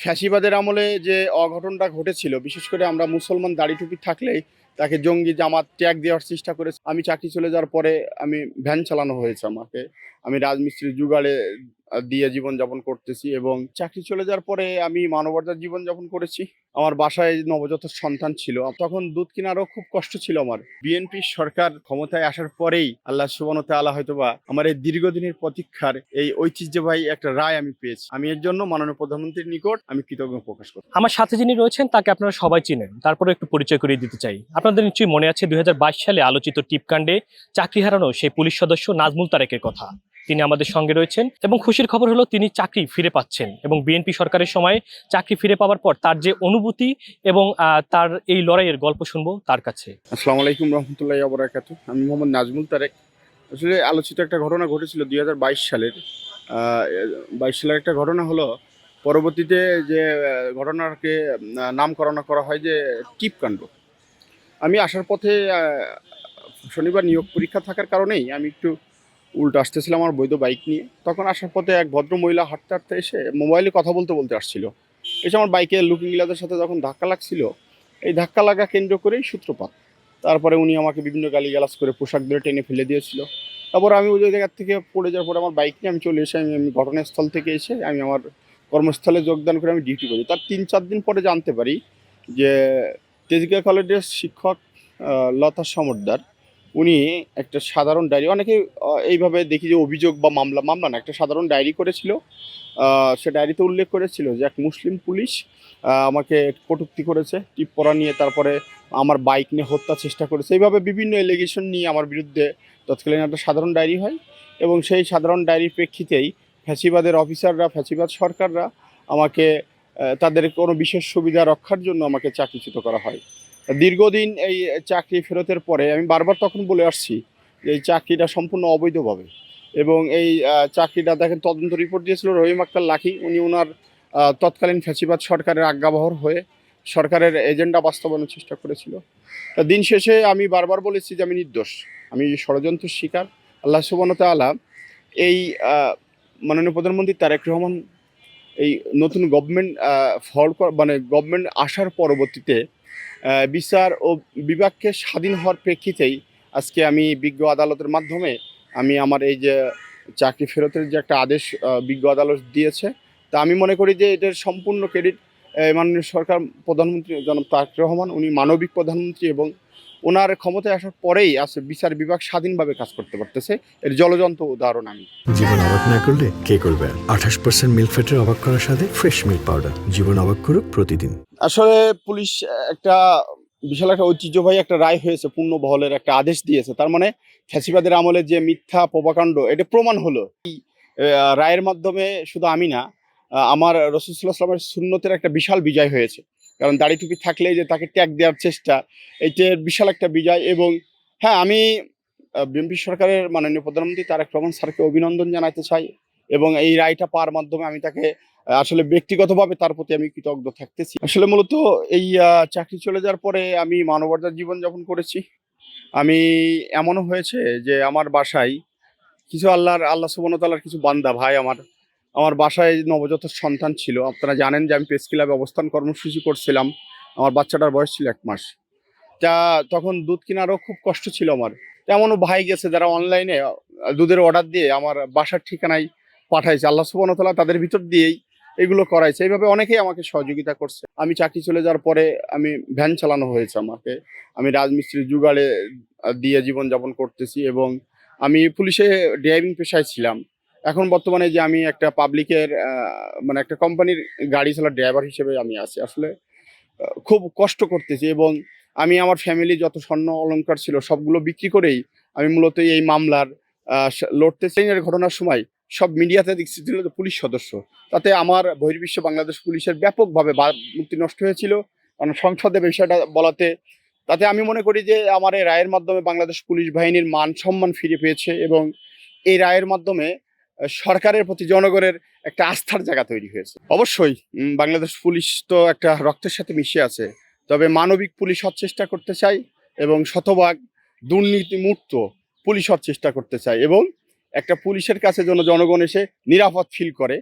ফ্যাসিবাদের আমলে যে অঘটনটা ঘটেছিল, বিশেষ করে আমরা মুসলমান দাড়ি টুপি থাকলেই তাকে জঙ্গি জামাত ট্যাগ দেওয়ার চেষ্টা করেছি। আমি চাকরি চলে যাওয়ার পরে আমি ভ্যান চালানো হয়েছে আমাকে। আমি রাজমিস্ত্রির জুগাড়ে দিয়ে জীবনযাপন করতেছি এবং চাকরি চলে যাওয়ার পরে আমি মানবতার জীবনযাপন করেছি। আমার বাসায় নবজাত সন্তান ছিল, তখন দুধ কেনারও খুব কষ্ট ছিল আমার। বিএনপি সরকার ক্ষমতায় আসার পরেই আল্লাহ সুবহানাহু ওয়া তাআলা হয়তোবা আমার এই দীর্ঘদিনের প্রতীক্ষার এই ঐতিহ্যবাহী একটা রায় আমি পেয়েছি। আমি এর জন্য মাননীয় প্রধানমন্ত্রীর নিকট আমি কৃতজ্ঞ প্রকাশ করি। আমার সাথে যিনি রয়েছেন তাকে আপনারা সবাই চিনেন, তারপরে একটু পরিচয় করিয়ে দিতে চাই। আপনাদের নিশ্চয়ই মনে আছে 2022 সালে আলোচিত টিপকাণ্ডে চাকরি হারানো সেই পুলিশ সদস্য নাজমুল তারেকের কথা। তিনি আমাদের সঙ্গে রয়েছেন এবং খুশির খবর হলো তিনি চাকরি ফিরে পাচ্ছেন এবং বিএনপি সরকারের সময় চাকরি ফিরে পাওয়ার পর তার যে অনুভূতি এবং তার এই লড়াইয়ের গল্প শুনবো তার কাছে। আসসালামু আলাইকুম রহমতুল্লাহি ওয়া বারাকাতুহু। আমি মোহাম্মদ নাজমুল তারেক। আসলে আলোচিত একটা ঘটনা ঘটেছিল 2022 সালের। 22 সালের একটা ঘটনা হলো, পরবর্তীতে যে ঘটনাকে নামকরণ করা হয় যে টিপকাণ্ড। আমি আসার পথে শনিবার নিয়োগ পরীক্ষা থাকার কারণেই আমি একটু উল্টো আসতেছিলাম আমার বৈধ বাইক নিয়ে। তখন আসার পথে এক ভদ্র মহিলা হাঁটতে হাঁটতে এসে মোবাইলে কথা বলতে বলতে আসছিল। এসে আমার বাইকে লুকিং গ্লাসের সাথে যখন ধাক্কা লাগছিল, এই ধাক্কা লাগা কেন্দ্র করেই সূত্রপাত। তারপরে উনি আমাকে বিভিন্ন গালিগালাজ করে পোশাক ধরে টেনে ফেলে দিয়েছিল। তারপর আমি ওই জায়গা থেকে পড়ে যাওয়ার পরে আমার বাইক নিয়ে আমি চলে এসে আমি ঘটনাস্থল থেকে এসে আমি আমার কর্মস্থলে যোগদান করে আমি ডিউটি করি। তার 3-4 দিন পরে জানতে পারি যে তেজগাঁ কলেজের শিক্ষক লতা সমদ্দার উনি একটা সাধারণ ডায়েরি, অনেকে এইভাবে দেখি যে অভিযোগ বা মামলা না, একটা সাধারণ ডায়েরি করেছিল। সে ডায়েরিতে উল্লেখ করেছিল যে এক মুসলিম পুলিশ আমাকে কটূক্তি করেছে, টিপ পরা নিয়ে, তারপরে আমার বাইক নিয়ে হত্যার চেষ্টা করেছে। এইভাবে বিভিন্ন এলিগেশন নিয়ে আমার বিরুদ্ধে তৎকালীন একটা সাধারণ ডায়েরি হয় এবং সেই সাধারণ ডায়েরির প্রেক্ষিতেই ফ্যাসিবাদের অফিসাররা, ফ্যাসিবাদ সরকাররা আমাকে তাদের কোনো বিশেষ সুবিধা রক্ষার জন্য আমাকে চাকরিচ্যুত করা হয়। দীর্ঘদিন এই চাকরি ফেরতের পরে আমি বারবার তখন বলে আসছি যে এই চাকরিটা সম্পূর্ণ অবৈধভাবে, এবং এই চাকরিটা দেখেন তদন্ত রিপোর্ট দিয়েছিল রহিম আক্তার লাখি। উনি ওনার তৎকালীন ফ্যাসিবাদ সরকারের আজ্ঞাবহর হয়ে সরকারের এজেন্ডা বাস্তবায়নের চেষ্টা করেছিল। দিন শেষে আমি বারবার বলেছি যে আমি নির্দোষ, আমি ষড়যন্ত্রের শিকার। আল্লাহ সুবহানাহু ওয়া তাআলা এই মাননীয় প্রধানমন্ত্রী তারেক রহমান এই নতুন গভর্নমেন্ট মানে গভর্নমেন্ট আসার পরবর্তীতে বিচার ও বিভাগকে স্বাধীন হওয়ার প্রেক্ষিতেই আজকে আমি বিজ্ঞ আদালতের মাধ্যমে আমি আমার এই যে চাকরি ফেরতের যে একটা আদেশ বিজ্ঞ আদালত দিয়েছে, তা আমি মনে করি যে এটার সম্পূর্ণ ক্রেডিট মাননীয় সরকার প্রধানমন্ত্রী জনাব তারেক রহমান। উনি মানবিক প্রধানমন্ত্রী এবং ওনার ক্ষমতায় আসার পরেই আছে বিচার বিভাগ স্বাধীনভাবে কাজ করতে পারতেছে। এর জলজন্ত উদাহরণ আমি। জীবন অবাক না করলে কে করবে? 28% মিল্ক ফ্যাটের অবাক করার সাথে ফ্রেশ মিল্ক পাউডার। জীবন অবাক করুক প্রতিদিন। আসলে পুলিশ একটা বিশাল একটা ঐতিহ্যবাহী একটা রায় হয়েছে, পূর্ণ বহলের একটা আদেশ দিয়েছে। তার মানে ফ্যাসিবাদের আমলে যে মিথ্যা প্রপাকাণ্ড, এটা প্রমাণ হলো। এই রায়ের মাধ্যমে শুধু আমি না, আমার রাসূল সাল্লাল্লাহু আলাইহি ওয়াসাল্লামের সুন্নতের একটা বিশাল বিজয় হয়েছে। কারণ দাড়ি টুপি থাকলেই যে তাকে ট্যাগ দেওয়ার চেষ্টা, এইটার বিশাল একটা বিজয়। এবং হ্যাঁ, আমি বিএনপি সরকারের মাননীয় প্রধানমন্ত্রী তারেক রহমান স্যারকে অভিনন্দন জানাতে চাই এবং এই রায়টা পাওয়ার মাধ্যমে আমি তাকে আসলে ব্যক্তিগতভাবে তার প্রতি আমি কৃতজ্ঞ থাকতেছি। আসলে মূলত এই চাকরি চলে যাওয়ার পরে আমি মানবতার জীবনযাপন করেছি। আমি এমনও হয়েছে যে আমার বাসায় কিছু আল্লাহ সুবহানাহু ওয়া তাআলার কিছু বান্দা ভাই আমার বাসায় নবজাত সন্তান ছিল। আপনারা জানেন যে আমি প্রেস ক্লাবে অবস্থান কর্মসূচি করছিলাম। আমার বাচ্চাটার বয়স ছিল 1 মাস। তা তখন দুধ কেনারও খুব কষ্ট ছিল আমার। এমনও ভাই গেছে যারা অনলাইনে দুধের অর্ডার দিয়ে আমার বাসার ঠিকানায় পাঠাইছে। আল্লাহ সুবহানাহু ওয়া তাআলা তাদের ভিতর দিয়েই এগুলো করাইছে। এইভাবে অনেকেই আমাকে সহযোগিতা করছে। আমি চাকরি চলে যাওয়ার পরে আমি ভ্যান চালানো হয়েছে আমাকে। আমি রাজমিস্ত্রির জুগাড়ে দিয়ে জীবনযাপন করতেছি এবং আমি পুলিশে ড্রাইভিং পেশায় ছিলাম। এখন বর্তমানে যে আমি একটা পাবলিকের মানে একটা কোম্পানির গাড়ি চালার ড্রাইভার হিসেবে আমি আছি। আসলে খুব কষ্ট করতেছি এবং আমি আমার ফ্যামিলি যত স্বর্ণ অলংকার ছিল সবগুলো বিক্রি করেই আমি মূলত এই মামলার লড়তেছি। এর ঘটনার সময় সব মিডিয়াতে দেখছি ছিল যে পুলিশ সদস্য, তাতে আমার বহির্বিশ্ব বাংলাদেশ পুলিশের ব্যাপকভাবে ভাবমূর্তি নষ্ট হয়েছিল। কারণ সংসদে বিষয়টা বলাতে, তাতে আমি মনে করি যে আমার এই রায়ের মাধ্যমে বাংলাদেশ পুলিশ বাহিনীর মান সম্মান ফিরে পেয়েছে এবং এই রায়ের মাধ্যমে সরকারের প্রতি জনগণের একটা আস্থার জায়গা তৈরি হয়েছে। অবশ্যই বাংলাদেশ পুলিশ তো একটা রক্তের সাথে মিশে আছে, তবে মানবিক পুলিশ হওয়ার চেষ্টা করতে চাই এবং শতভাগ দুর্নীতিমুক্ত পুলিশ হওয়ার চেষ্টা করতে চাই এবং একটা পুলিশের কাছে যেন জনগণ এসে নিরাপদ ফিল করে।